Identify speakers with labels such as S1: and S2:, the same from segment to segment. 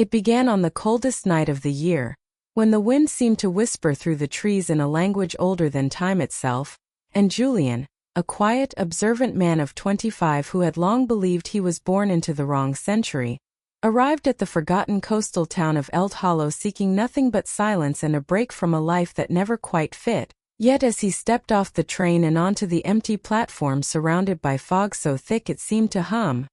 S1: It began on the coldest night of the year, when the wind seemed to whisper through the trees in a language older than time itself, and Julian, a quiet, observant man of 25 who had long believed he was born into the wrong century, arrived at the forgotten coastal town of Eld Hollow seeking nothing but silence and a break from a life that never quite fit. Yet as he stepped off the train and onto the empty platform surrounded by fog so thick it seemed to hum,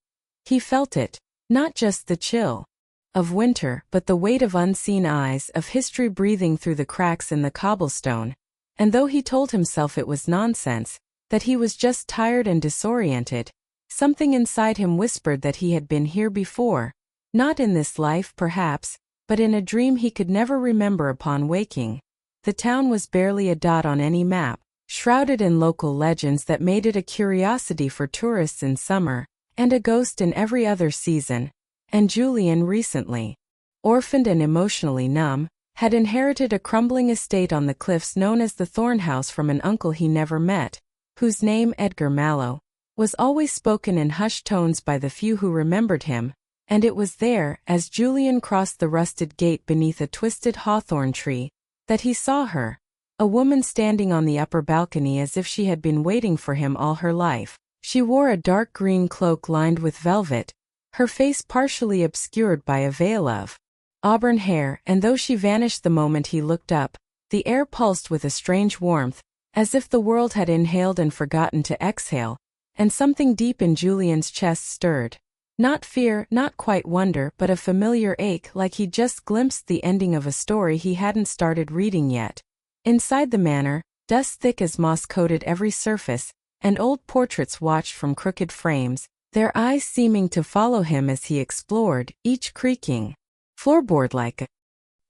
S1: he felt it, not just the chill of winter but the weight of unseen eyes, of history breathing through the cracks in the cobblestone, and though he told himself it was nonsense, that he was just tired and disoriented, something inside him whispered that he had been here before, not in this life perhaps, but in a dream he could never remember upon waking. The town was barely a dot on any map, shrouded in local legends that made it a curiosity for tourists in summer, and a ghost in every other season, and Julian recently, orphaned and emotionally numb, had inherited a crumbling estate on the cliffs known as the Thornhouse from an uncle he never met, whose name, Edgar Mallow, was always spoken in hushed tones by the few who remembered him, and it was there, as Julian crossed the rusted gate beneath a twisted hawthorn tree, that he saw her, a woman standing on the upper balcony as if she had been waiting for him all her life. She wore a dark green cloak lined with velvet, her face partially obscured by a veil of auburn hair, and though she vanished the moment he looked up, the air pulsed with a strange warmth, as if the world had inhaled and forgotten to exhale, and something deep in Julian's chest stirred. Not fear, not quite wonder, but a familiar ache, like he'd just glimpsed the ending of a story he hadn't started reading yet. Inside the manor, dust thick as moss coated every surface, and old portraits watched from crooked frames, their eyes seeming to follow him as he explored, each creaking floorboard like a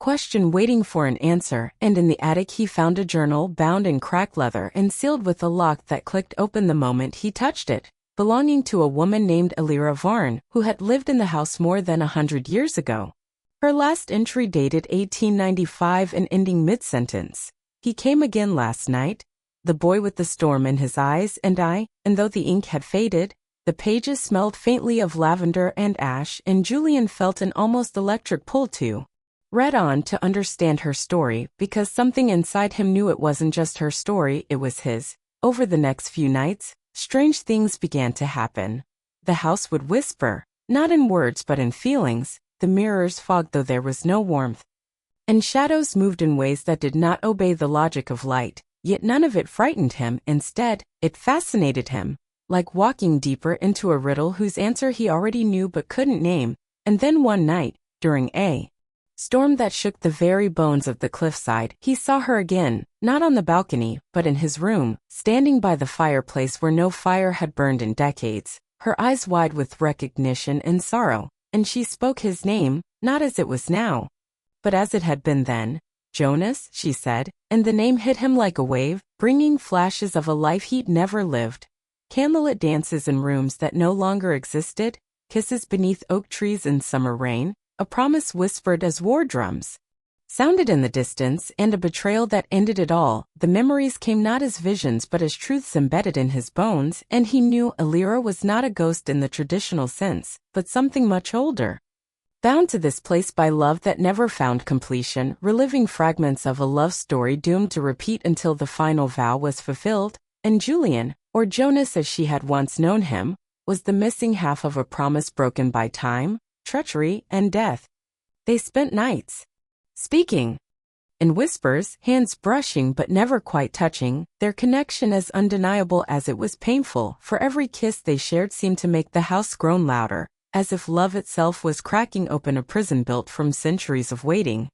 S1: question waiting for an answer. And in the attic he found a journal bound in cracked leather and sealed with a lock that clicked open the moment he touched it, belonging to a woman named Elira Varn, who had lived in the house more than 100 years ago. Her last entry dated 1895 and ending mid-sentence. He came again last night, the boy with the storm in his eyes, and though the ink had faded, the pages smelled faintly of lavender and ash, and Julian felt an almost electric pull to read on to understand her story, because something inside him knew it wasn't just her story, it was his. Over the next few nights, strange things began to happen. The house would whisper, not in words but in feelings, the mirrors fogged though there was no warmth, and shadows moved in ways that did not obey the logic of light, yet none of it frightened him. Instead, it fascinated him, like walking deeper into a riddle whose answer he already knew but couldn't name. And then one night, during a storm that shook the very bones of the cliffside, he saw her again, not on the balcony, but in his room, standing by the fireplace where no fire had burned in decades, her eyes wide with recognition and sorrow, and she spoke his name, not as it was now, but as it had been then. "Jonas," she said, and the name hit him like a wave, bringing flashes of a life he'd never lived. Candlelit dances in rooms that no longer existed, kisses beneath oak trees in summer rain, a promise whispered as war drums sounded in the distance, and a betrayal that ended it all. The memories came not as visions but as truths embedded in his bones, and he knew Elira was not a ghost in the traditional sense, but something much older, bound to this place by love that never found completion, reliving fragments of a love story doomed to repeat until the final vow was fulfilled. And Julian, or Jonas as she had once known him, was the missing half of a promise broken by time, treachery, and death. They spent nights speaking in whispers, hands brushing but never quite touching, their connection as undeniable as it was painful, for every kiss they shared seemed to make the house groan louder, as if love itself was cracking open a prison built from centuries of waiting.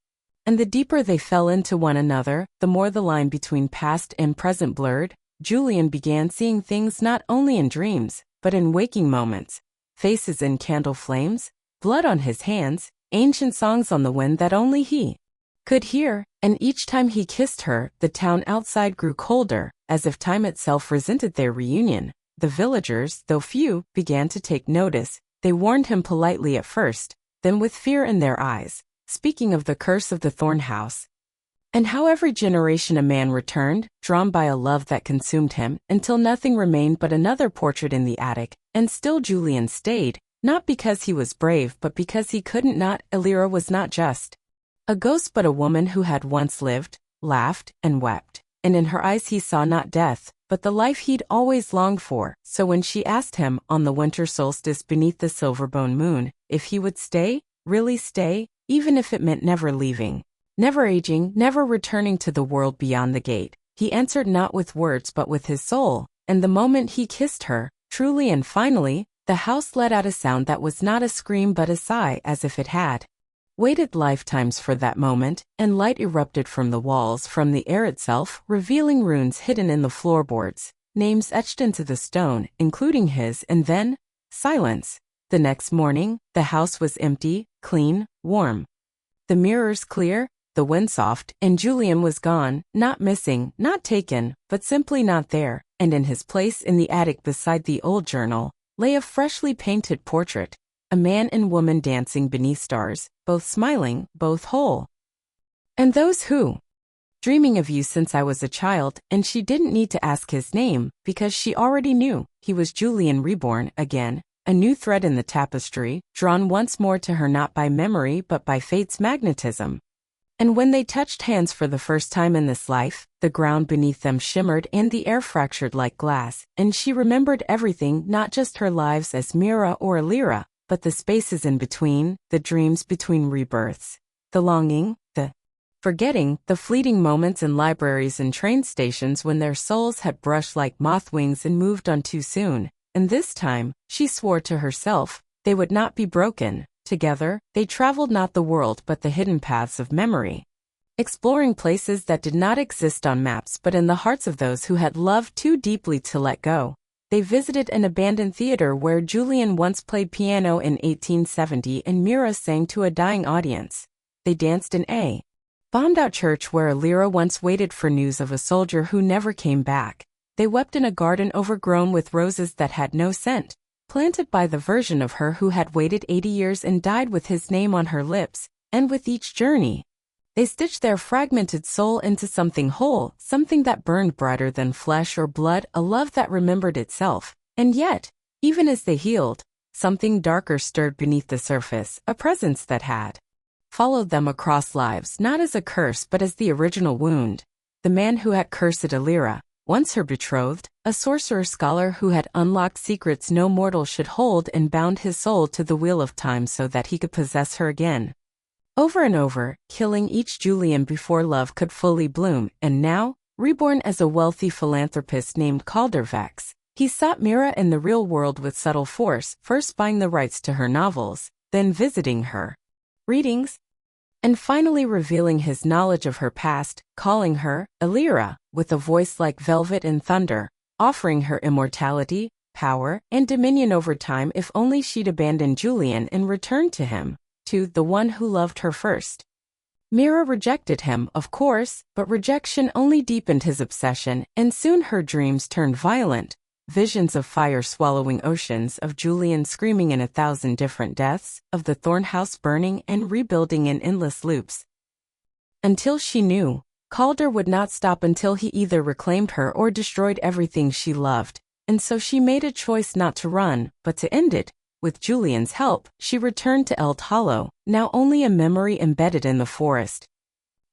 S1: And the deeper they fell into one another, the more the line between past and present blurred. Julian began seeing things not only in dreams, but in waking moments, faces in candle flames, blood on his hands, ancient songs on the wind that only he could hear, and each time he kissed her, the town outside grew colder, as if time itself resented their reunion. The villagers, though few, began to take notice. They warned him politely at first, then with fear in their eyes, speaking of the curse of the Thornhouse, and how every generation a man returned, drawn by a love that consumed him, until nothing remained but another portrait in the attic. And still Julian stayed, Not because he was brave but because he couldn't not. Lyra was not just a ghost but a woman who had once lived, laughed, and wept. And in her eyes he saw not death, but the life he'd always longed for. So when she asked him, on the winter solstice beneath the silver-bone moon, if he would stay, really stay, even if it meant never leaving, never aging, never returning to the world beyond the gate, he answered not with words but with his soul. And the moment he kissed her, truly and finally, the house let out a sound that was not a scream but a sigh, as if it had waited lifetimes for that moment, and light erupted from the walls, from the air itself, revealing runes hidden in the floorboards, names etched into the stone, including his, and then silence. The next morning, the house was empty, clean, warm. The mirrors clear, the wind soft, and Julian was gone, not missing, not taken, but simply not there, and in his place in the attic beside the old journal lay a freshly painted portrait, a man and woman dancing beneath stars, both smiling, both whole. And those who, dreaming of you since I was a child, and she didn't need to ask his name, because she already knew, he was Julian reborn, again, a new thread in the tapestry, drawn once more to her not by memory but by fate's magnetism. And when they touched hands for the first time in this life, the ground beneath them shimmered and the air fractured like glass, and she remembered everything, not just her lives as Mira or Lyra, but the spaces in between, the dreams between rebirths, the longing, the forgetting, the fleeting moments in libraries and train stations when their souls had brushed like moth wings and moved on too soon. And this time, she swore to herself, they would not be broken. Together, they traveled not the world but the hidden paths of memory, exploring places that did not exist on maps but in the hearts of those who had loved too deeply to let go. They visited an abandoned theater where Julian once played piano in 1870 and Mira sang to a dying audience. They danced in a bombed-out church where Lyra once waited for news of a soldier who never came back. They wept in a garden overgrown with roses that had no scent, planted by the version of her who had waited 80 years and died with his name on her lips. And with each journey, they stitched their fragmented soul into something whole, something that burned brighter than flesh or blood, a love that remembered itself. And yet, even as they healed, something darker stirred beneath the surface, a presence that had followed them across lives, not as a curse but as the original wound. The man who had cursed Lyra, once her betrothed, a sorcerer scholar who had unlocked secrets no mortal should hold and bound his soul to the wheel of time so that he could possess her again. Over and over, killing each Julian before love could fully bloom, and now, reborn as a wealthy philanthropist named Caldervex, he sought Mira in the real world with subtle force, first buying the rights to her novels, then visiting her readings, and finally revealing his knowledge of her past, calling her Lyra, with a voice like velvet and thunder, offering her immortality, power, and dominion over time if only she'd abandon Julian and return to him, to the one who loved her first. Mira rejected him, of course, but rejection only deepened his obsession, and soon her dreams turned violent. Visions of fire swallowing oceans, of Julian screaming in 1,000 different deaths, of the Thornhouse burning and rebuilding in endless loops. Until she knew, Calder would not stop until he either reclaimed her or destroyed everything she loved, and so she made a choice not to run, but to end it. With Julian's help, she returned to Eld Hollow, now only a memory embedded in the forest,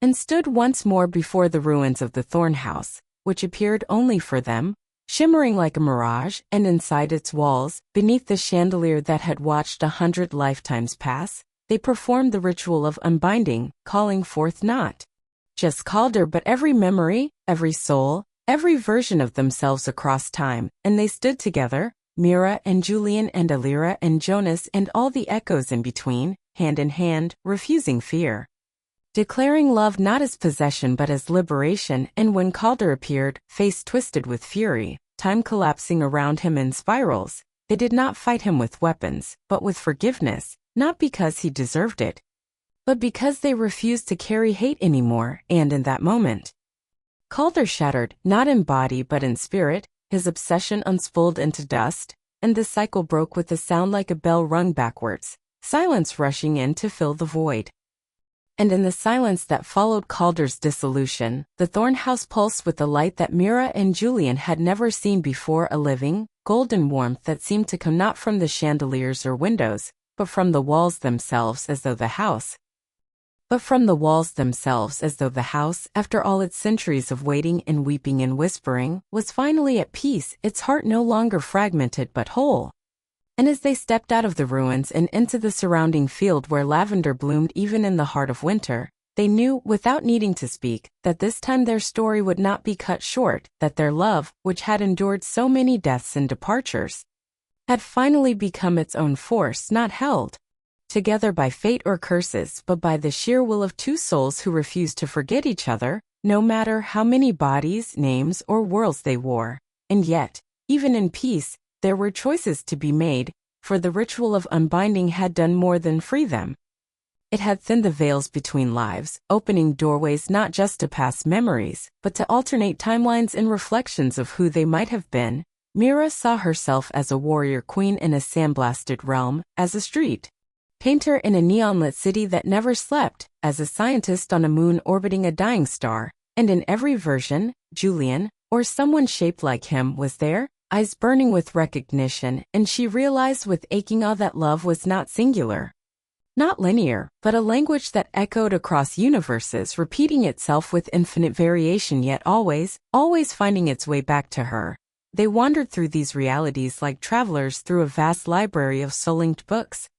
S1: and stood once more before the ruins of the Thornhouse, which appeared only for them, shimmering like a mirage, and inside its walls, beneath the chandelier that had watched 100 lifetimes pass, they performed the ritual of unbinding, calling forth not just Calder but every memory, every soul, every version of themselves across time, and they stood together, Mira and Julian and Lyra and Jonas and all the echoes in between, hand in hand, refusing fear, declaring love not as possession but as liberation. And when Calder appeared, face twisted with fury, time collapsing around him in spirals, they did not fight him with weapons, but with forgiveness, not because he deserved it, but because they refused to carry hate anymore. And in that moment, Calder shattered, not in body but in spirit. His obsession unspooled into dust, and the cycle broke with a sound like a bell rung backwards, silence rushing in to fill the void. And in the silence that followed Calder's dissolution, the Thornhouse pulsed with a light that Mira and Julian had never seen before, a living, golden warmth that seemed to come not from the chandeliers or windows, but from the walls themselves, as though the house, after all its centuries of waiting and weeping and whispering, was finally at peace, its heart no longer fragmented but whole. And as they stepped out of the ruins and into the surrounding field where lavender bloomed even in the heart of winter, they knew, without needing to speak, that this time their story would not be cut short, that their love, which had endured so many deaths and departures, had finally become its own force, not held together by fate or curses, but by the sheer will of two souls who refused to forget each other, no matter how many bodies, names, or worlds they wore. And yet, even in peace, there were choices to be made, for the ritual of unbinding had done more than free them. It had thinned the veils between lives, opening doorways not just to past memories, but to alternate timelines and reflections of who they might have been. Mira saw herself as a warrior queen in a sandblasted realm, as a street painter in a neon-lit city that never slept, as a scientist on a moon orbiting a dying star, and in every version, Julian, or someone shaped like him, was there, eyes burning with recognition, and she realized with aching awe that love was not singular, not linear, but a language that echoed across universes, repeating itself with infinite variation, yet always finding its way back to her. They wandered through these realities like travelers through a vast library of soul-linked books,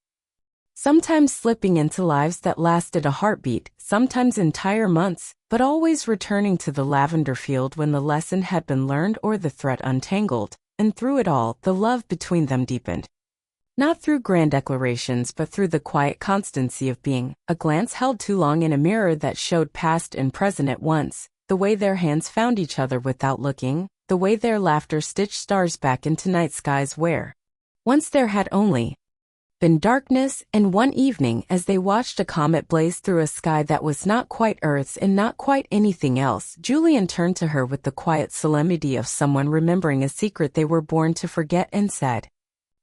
S1: sometimes slipping into lives that lasted a heartbeat, sometimes entire months, but always returning to the lavender field when the lesson had been learned or the thread untangled, and through it all, the love between them deepened. Not through grand declarations but through the quiet constancy of being, a glance held too long in a mirror that showed past and present at once, the way their hands found each other without looking, the way their laughter stitched stars back into night skies where once there had only been darkness, and one evening as they watched a comet blaze through a sky that was not quite Earth's and not quite anything else, Julian turned to her with the quiet solemnity of someone remembering a secret they were born to forget and said,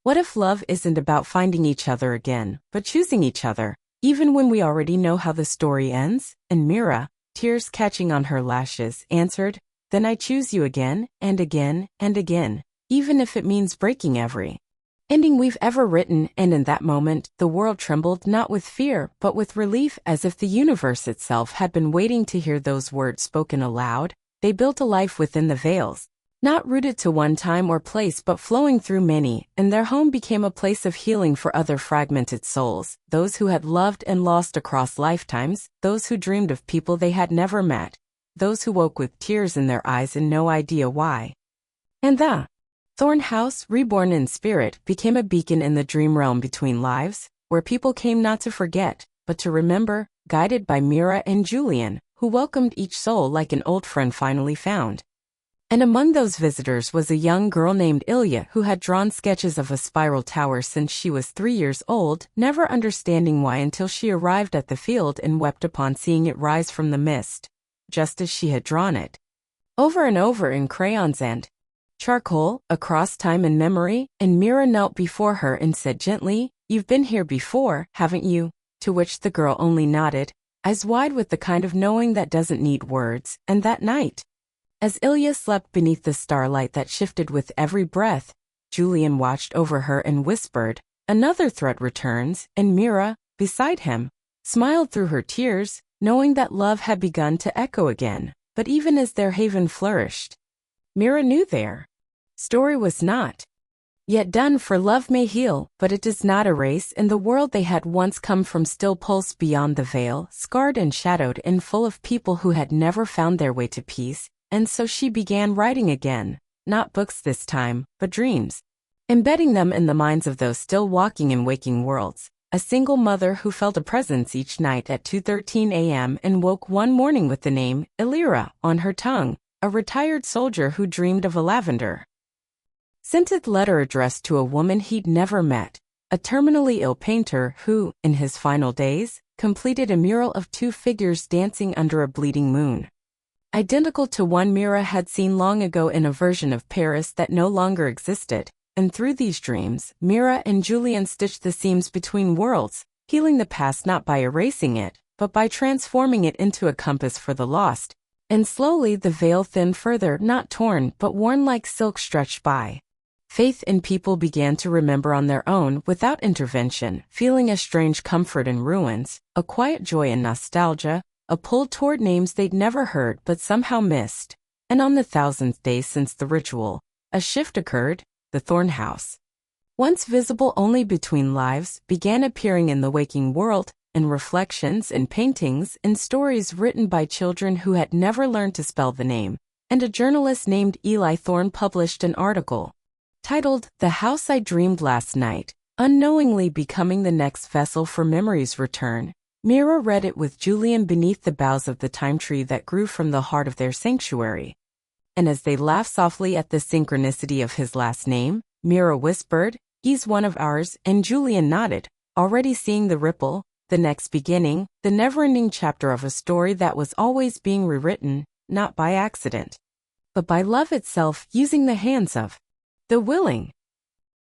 S1: "What if love isn't about finding each other again, but choosing each other, even when we already know how the story ends?" And Mira, tears catching on her lashes, answered, "Then I choose you again, and again, and again, even if it means breaking every ending we've ever written." And in that moment, the world trembled not with fear, but with relief, as if the universe itself had been waiting to hear those words spoken aloud. They built a life within the veils, not rooted to one time or place but flowing through many, and their home became a place of healing for other fragmented souls, those who had loved and lost across lifetimes, those who dreamed of people they had never met, those who woke with tears in their eyes and no idea why. And the Thornhouse, reborn in spirit, became a beacon in the dream realm between lives, where people came not to forget, but to remember, guided by Mira and Julian, who welcomed each soul like an old friend finally found. And among those visitors was a young girl named Ilya who had drawn sketches of a spiral tower since she was 3 years old, never understanding why until she arrived at the field and wept upon seeing it rise from the mist, just as she had drawn it, over and over in crayons and charcoal, across time and memory. And Mira knelt before her and said gently, "You've been here before, haven't you?" To which the girl only nodded, eyes wide with the kind of knowing that doesn't need words. And that night, as Ilya slept beneath the starlight that shifted with every breath, Julian watched over her and whispered, "Another threat returns," and Mira, beside him, smiled through her tears, knowing that love had begun to echo again. But even as their haven flourished, Mira knew their story was not yet done, for love may heal, but it does not erase, and the world they had once come from still pulsed beyond the veil, scarred and shadowed and full of people who had never found their way to peace. And so she began writing again, not books this time, but dreams, embedding them in the minds of those still walking in waking worlds. A single mother who felt a presence each night at 2:13 a.m. and woke one morning with the name Illyra on her tongue, a retired soldier who dreamed of a lavender scented letter addressed to a woman he'd never met, a terminally ill painter who, in his final days, completed a mural of two figures dancing under a bleeding moon, identical to one Mira had seen long ago in a version of Paris that no longer existed. And through these dreams, Mira and Julian stitched the seams between worlds, healing the past not by erasing it, but by transforming it into a compass for the lost. And slowly the veil thinned further, not torn, but worn like silk stretched by. Faith in people began to remember on their own, without intervention, feeling a strange comfort in ruins, a quiet joy in nostalgia, a pull toward names they'd never heard but somehow missed. And on the 1000th day since the ritual, a shift occurred. The Thornhouse, once visible only between lives, began appearing in the waking world, in reflections, in paintings, in stories written by children who had never learned to spell the name. And a journalist named Eli Thorne published an article titled "The House I Dreamed Last Night," unknowingly becoming the next vessel for memory's return. Mira read it with Julian beneath the boughs of the time tree that grew from the heart of their sanctuary. And as they laughed softly at the synchronicity of his last name, Mira whispered, "He's one of ours," and Julian nodded, already seeing the ripple, the next beginning, the never-ending chapter of a story that was always being rewritten, not by accident, but by love itself, using the hands of the willing.